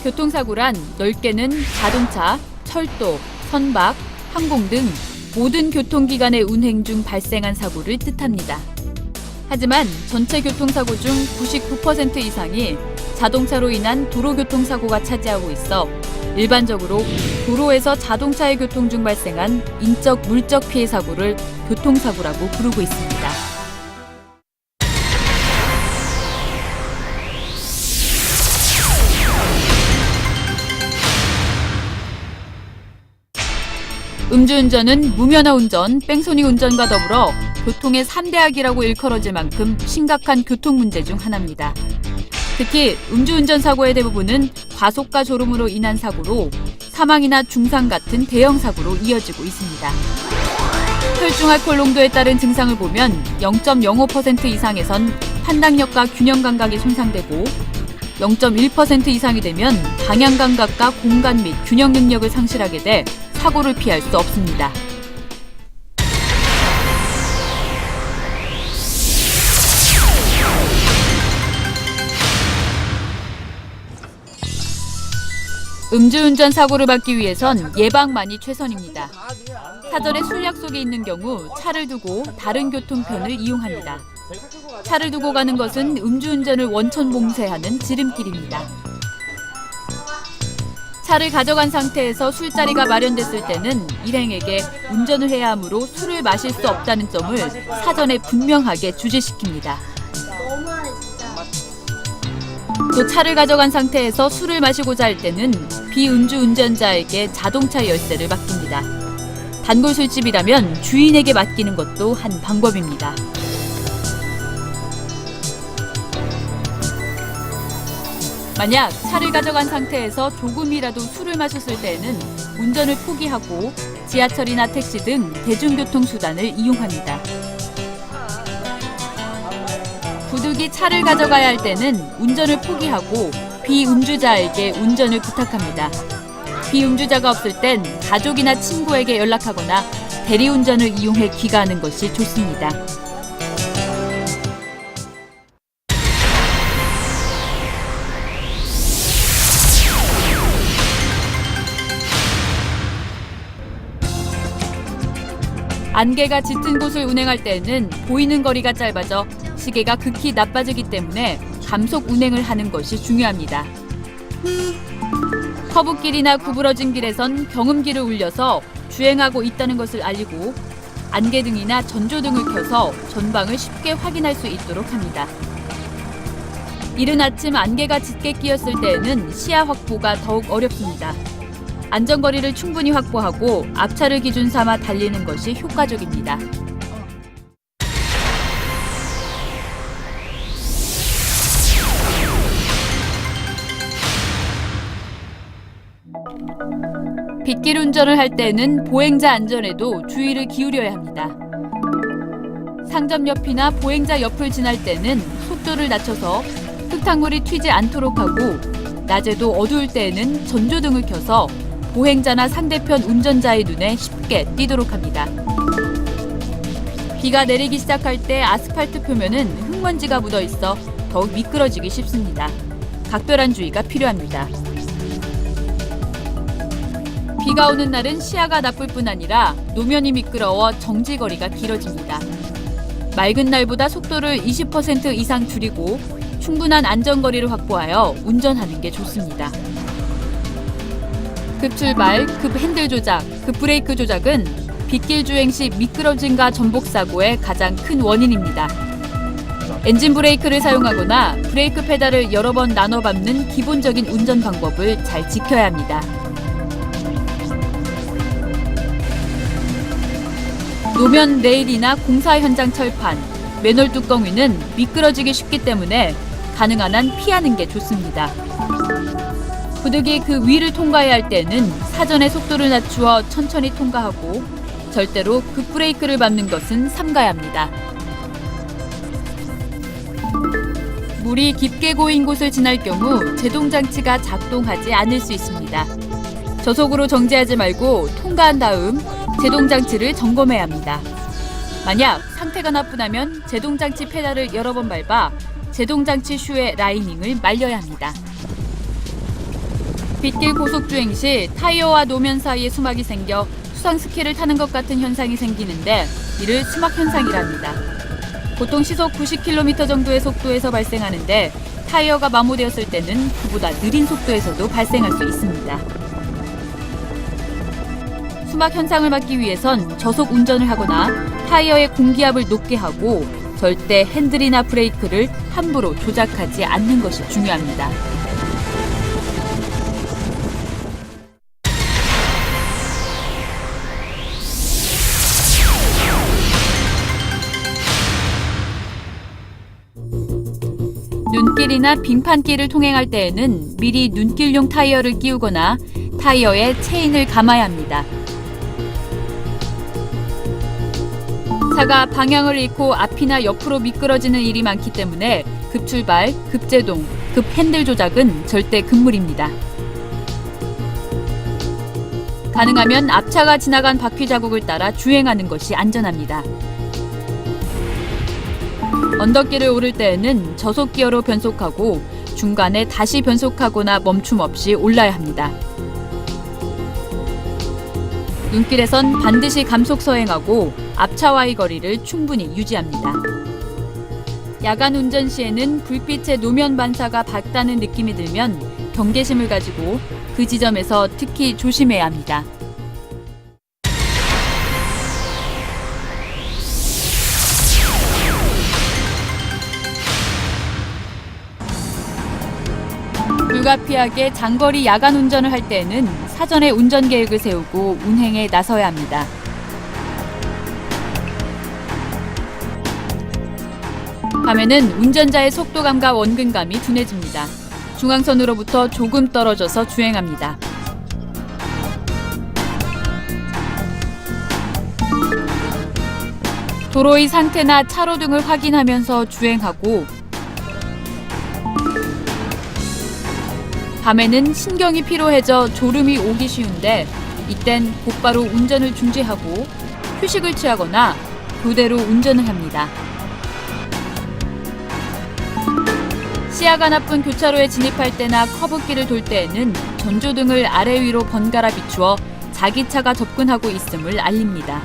교통사고란 넓게는 자동차, 철도, 선박, 항공 등 모든 교통기관의 운행 중 발생한 사고를 뜻합니다. 하지만 전체 교통사고 중 99% 이상이 자동차로 인한 도로교통사고가 차지하고 있어 일반적으로 도로에서 자동차의 교통 중 발생한 인적 물적 피해 사고를 교통사고라고 부르고 있습니다. 음주운전은 무면허 운전, 뺑소니 운전과 더불어 교통의 3대 악이라고 일컬어질 만큼 심각한 교통 문제 중 하나입니다. 특히 음주운전 사고의 대부분은 과속과 졸음으로 인한 사고로 사망이나 중상 같은 대형 사고로 이어지고 있습니다. 혈중 알코올 농도에 따른 증상을 보면 0.05% 이상에선 판단력과 균형 감각이 손상되고 0.1% 이상이 되면 방향 감각과 공간 및 균형 능력을 상실하게 돼 사고를 피할 수 없습니다. 음주운전 사고를 막기 위해선 예방만이 최선입니다. 사전에 술 약속이 있는 경우 차를 두고 다른 교통편을 이용합니다. 차를 두고 가는 것은 음주운전을 원천봉쇄하는 지름길입니다. 차를 가져간 상태에서 술자리가 마련됐을 때는 일행에게 운전을 해야 하므로 술을 마실 수 없다는 점을 사전에 분명하게 주지시킵니다. 또 차를 가져간 상태에서 술을 마시고자 할 때는 비음주 운전자에게 자동차 열쇠를 맡깁니다. 단골 술집이라면 주인에게 맡기는 것도 한 방법입니다. 만약 차를 가져간 상태에서 조금이라도 술을 마셨을 때에는 운전을 포기하고 지하철이나 택시 등 대중교통수단을 이용합니다. 부득이 차를 가져가야 할 때는 운전을 포기하고 비음주자에게 운전을 부탁합니다. 비음주자가 없을 땐 가족이나 친구에게 연락하거나 대리운전을 이용해 귀가하는 것이 좋습니다. 안개가 짙은 곳을 운행할 때에는 보이는 거리가 짧아져 시계가 극히 나빠지기 때문에 감속 운행을 하는 것이 중요합니다. 커브길이나 구부러진 길에선 경음기를 울려서 주행하고 있다는 것을 알리고 안개등이나 전조등을 켜서 전방을 쉽게 확인할 수 있도록 합니다. 이른 아침 안개가 짙게 끼었을 때에는 시야 확보가 더욱 어렵습니다. 안전거리를 충분히 확보하고 앞차를 기준 삼아 달리는 것이 효과적입니다. 빗길 운전을 할 때는 보행자 안전에도 주의를 기울여야 합니다. 상점 옆이나 보행자 옆을 지날 때는 속도를 낮춰서 흙탕물이 튀지 않도록 하고 낮에도 어두울 때에는 전조등을 켜서 보행자나 상대편 운전자의 눈에 쉽게 띄도록 합니다. 비가 내리기 시작할 때 아스팔트 표면은 흙먼지가 묻어 있어 더욱 미끄러지기 쉽습니다. 각별한 주의가 필요합니다. 비가 오는 날은 시야가 나쁠 뿐 아니라 노면이 미끄러워 정지거리가 길어집니다. 맑은 날보다 속도를 20% 이상 줄이고 충분한 안전거리를 확보하여 운전하는 게 좋습니다. 급출발, 급핸들 조작, 급브레이크 조작은 빗길 주행 시 미끄러짐과 전복사고의 가장 큰 원인입니다. 엔진 브레이크를 사용하거나 브레이크 페달을 여러 번 나눠 밟는 기본적인 운전 방법을 잘 지켜야 합니다. 노면 레일이나 공사 현장 철판, 맨홀 뚜껑 위는 미끄러지기 쉽기 때문에 가능한 한 피하는 게 좋습니다. 부득이 그 위를 통과해야 할 때는 사전에 속도를 낮추어 천천히 통과하고 절대로 급브레이크를 밟는 것은 삼가야 합니다. 물이 깊게 고인 곳을 지날 경우 제동장치가 작동하지 않을 수 있습니다. 저속으로 정지하지 말고 통과한 다음 제동장치를 점검해야 합니다. 만약 상태가 나쁘다면 제동장치 페달을 여러 번 밟아 제동장치 슈의 라이닝을 말려야 합니다. 빗길 고속주행 시 타이어와 노면 사이에 수막이 생겨 수상스키를 타는 것 같은 현상이 생기는데 이를 수막 현상이랍니다. 보통 시속 90km 정도의 속도에서 발생하는데 타이어가 마모되었을 때는 그보다 느린 속도에서도 발생할 수 있습니다. 수막 현상을 막기 위해선 저속 운전을 하거나 타이어의 공기압을 높게 하고 절대 핸들이나 브레이크를 함부로 조작하지 않는 것이 중요합니다. 눈길이나 빙판길을 통행할 때에는 미리 눈길용 타이어를 끼우거나 타이어에 체인을 감아야 합니다. 차가 방향을 잃고 앞이나 옆으로 미끄러지는 일이 많기 때문에 급출발, 급제동, 급핸들 조작은 절대 금물입니다. 가능하면 앞차가 지나간 바퀴 자국을 따라 주행하는 것이 안전합니다. 언덕길을 오를 때에는 저속 기어로 변속하고 중간에 다시 변속하거나 멈춤 없이 올라야 합니다. 눈길에선 반드시 감속 서행하고 앞차와의 거리를 충분히 유지합니다. 야간 운전 시에는 불빛의 노면 반사가 밝다는 느낌이 들면 경계심을 가지고 그 지점에서 특히 조심해야 합니다. 불가피하게 장거리 야간 운전을 할 때에는 사전에 운전 계획을 세우고 운행에 나서야 합니다. 밤에는 운전자의 속도감과 원근감이 둔해집니다. 중앙선으로부터 조금 떨어져서 주행합니다. 도로의 상태나 차로 등을 확인하면서 주행하고 밤에는 신경이 피로해져 졸음이 오기 쉬운데 이땐 곧바로 운전을 중지하고 휴식을 취하거나 교대로 운전을 합니다. 시야가 나쁜 교차로에 진입할 때나 커브길을 돌 때에는 전조등을 아래 위로 번갈아 비추어 자기 차가 접근하고 있음을 알립니다.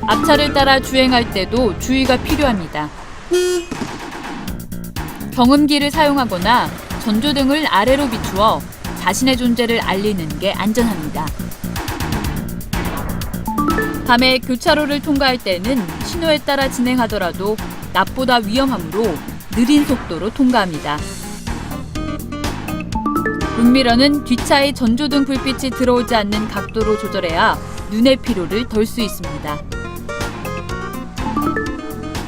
앞차를 따라 주행할 때도 주의가 필요합니다. 경음기를 사용하거나 전조등을 아래로 비추어 자신의 존재를 알리는 게 안전합니다. 밤에 교차로를 통과할 때는 신호에 따라 진행하더라도 낮보다 위험하므로 느린 속도로 통과합니다. 룸미러는 뒷차의 전조등 불빛이 들어오지 않는 각도로 조절해야 눈의 피로를 덜 수 있습니다.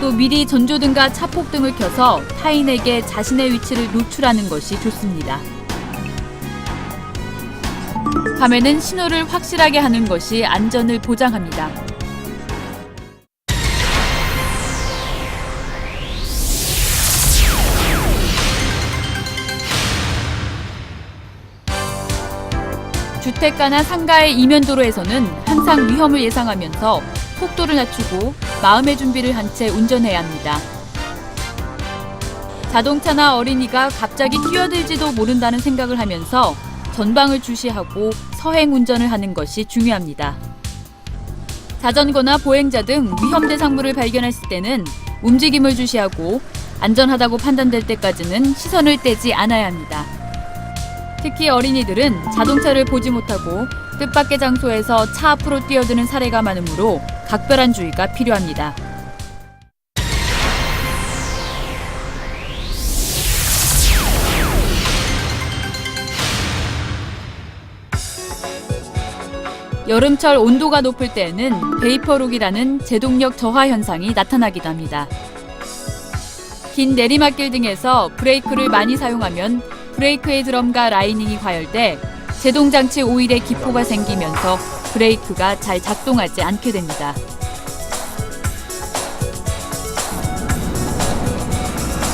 또 미리 전조등과 차폭등을 켜서 타인에게 자신의 위치를 노출하는 것이 좋습니다. 밤에는 신호를 확실하게 하는 것이 안전을 보장합니다. 주택가나 상가의 이면도로에서는 항상 위험을 예상하면서 속도를 낮추고 마음의 준비를 한 채 운전해야 합니다. 자동차나 어린이가 갑자기 뛰어들지도 모른다는 생각을 하면서 전방을 주시하고 서행 운전을 하는 것이 중요합니다. 자전거나 보행자 등 위험 대상물을 발견했을 때는 움직임을 주시하고 안전하다고 판단될 때까지는 시선을 떼지 않아야 합니다. 특히 어린이들은 자동차를 보지 못하고 뜻밖의 장소에서 차 앞으로 뛰어드는 사례가 많으므로 각별한 주의가 필요합니다. 여름철 온도가 높을 때에는 베이퍼룩이라는 제동력 저하 현상이 나타나기도 합니다. 긴 내리막길 등에서 브레이크를 많이 사용하면 브레이크의 드럼과 라이닝이 과열돼 제동장치 오일에 기포가 생기면서 브레이크가 잘 작동하지 않게 됩니다.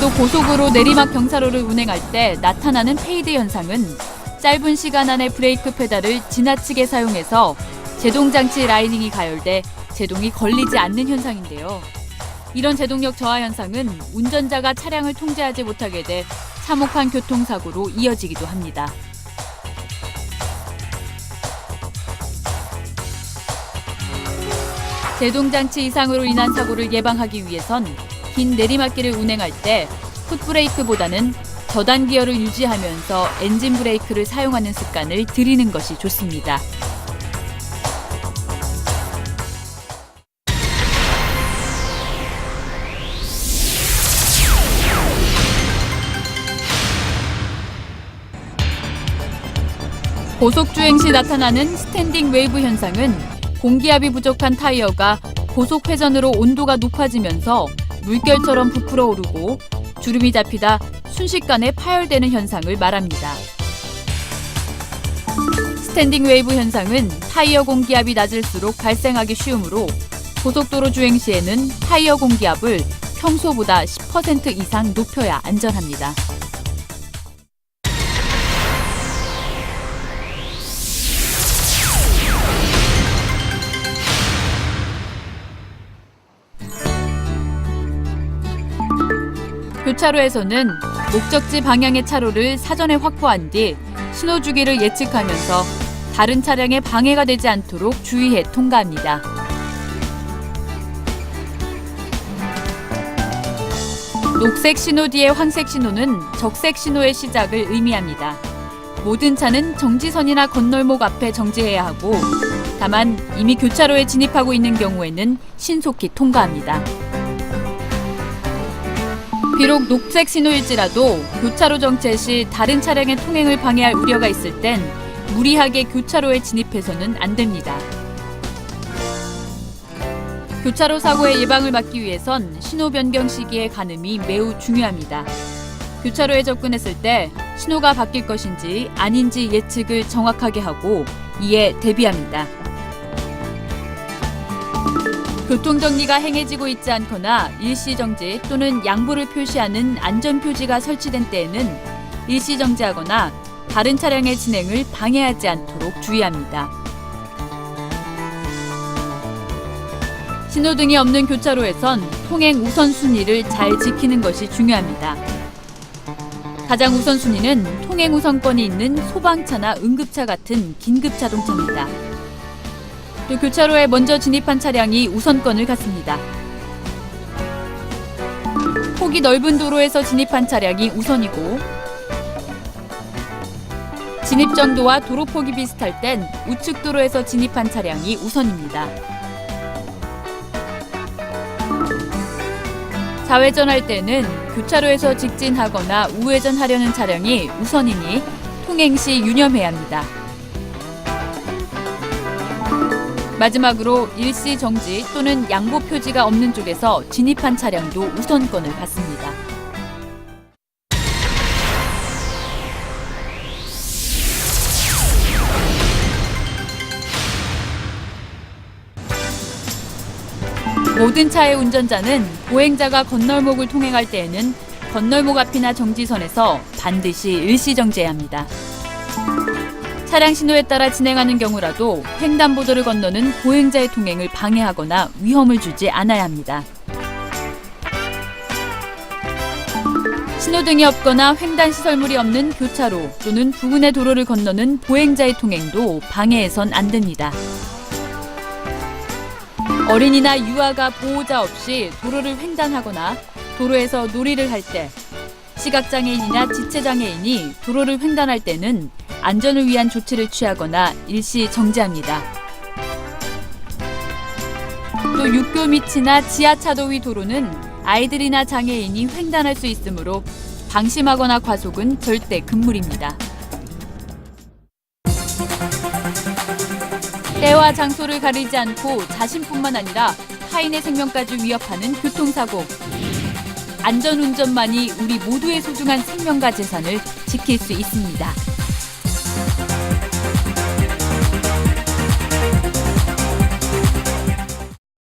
또 고속으로 내리막 경사로를 운행할 때 나타나는 페이드 현상은 짧은 시간 안에 브레이크 페달을 지나치게 사용해서 제동장치 라이닝이 가열돼 제동이 걸리지 않는 현상인데요. 이런 제동력 저하 현상은 운전자가 차량을 통제하지 못하게 돼 참혹한 교통사고로 이어지기도 합니다. 제동장치 이상으로 인한 사고를 예방하기 위해선 긴 내리막길을 운행할 때 풋브레이크보다는 저단 기어를 유지하면서 엔진 브레이크를 사용하는 습관을 들이는 것이 좋습니다. 고속주행 시 나타나는 스탠딩 웨이브 현상은 공기압이 부족한 타이어가 고속 회전으로 온도가 높아지면서 물결처럼 부풀어 오르고 주름이 잡히다 순식간에 파열되는 현상을 말합니다. 스탠딩 웨이브 현상은 타이어 공기압이 낮을수록 발생하기 쉬우므로 고속도로 주행 시에는 타이어 공기압을 평소보다 10% 이상 높여야 안전합니다. 교차로에서는 목적지 방향의 차로를 사전에 확보한 뒤 신호 주기를 예측하면서 다른 차량에 방해가 되지 않도록 주의해 통과합니다. 녹색 신호 뒤의 황색 신호는 적색 신호의 시작을 의미합니다. 모든 차는 정지선이나 건널목 앞에 정지해야 하고 다만 이미 교차로에 진입하고 있는 경우에는 신속히 통과합니다. 비록 녹색 신호일지라도 교차로 정체 시 다른 차량의 통행을 방해할 우려가 있을 땐 무리하게 교차로에 진입해서는 안 됩니다. 교차로 사고의 예방을 막기 위해선 신호 변경 시기의 가늠이 매우 중요합니다. 교차로에 접근했을 때 신호가 바뀔 것인지 아닌지 예측을 정확하게 하고 이에 대비합니다. 교통정리가 행해지고 있지 않거나 일시정지 또는 양보를 표시하는 안전표지가 설치된 때에는 일시정지하거나 다른 차량의 진행을 방해하지 않도록 주의합니다. 신호등이 없는 교차로에선 통행 우선순위를 잘 지키는 것이 중요합니다. 가장 우선순위는 통행 우선권이 있는 소방차나 응급차 같은 긴급자동차입니다. 또 교차로에 먼저 진입한 차량이 우선권을 갖습니다. 폭이 넓은 도로에서 진입한 차량이 우선이고 진입 정도와 도로 폭이 비슷할 땐 우측 도로에서 진입한 차량이 우선입니다. 좌회전할 때는 교차로에서 직진하거나 우회전하려는 차량이 우선이니 통행 시 유념해야 합니다. 마지막으로 일시 정지 또는 양보 표지가 없는 쪽에서 진입한 차량도 우선권을 갖습니다. 모든 차의 운전자는 보행자가 건널목을 통행할 때에는 건널목 앞이나 정지선에서 반드시 일시 정지해야 합니다. 차량 신호에 따라 진행하는 경우라도 횡단보도를 건너는 보행자의 통행을 방해하거나 위험을 주지 않아야 합니다. 신호등이 없거나 횡단시설물이 없는 교차로 또는 부근의 도로를 건너는 보행자의 통행도 방해해선 안 됩니다. 어린이나 유아가 보호자 없이 도로를 횡단하거나 도로에서 놀이를 할 때, 시각장애인이나 지체장애인이 도로를 횡단할 때는 안전을 위한 조치를 취하거나 일시 정지합니다. 또 육교 밑이나 지하차도 위 도로는 아이들이나 장애인이 횡단할 수 있으므로 방심하거나 과속은 절대 금물입니다. 때와 장소를 가리지 않고 자신뿐만 아니라 타인의 생명까지 위협하는 교통사고. 안전운전만이 우리 모두의 소중한 생명과 재산을 지킬 수 있습니다.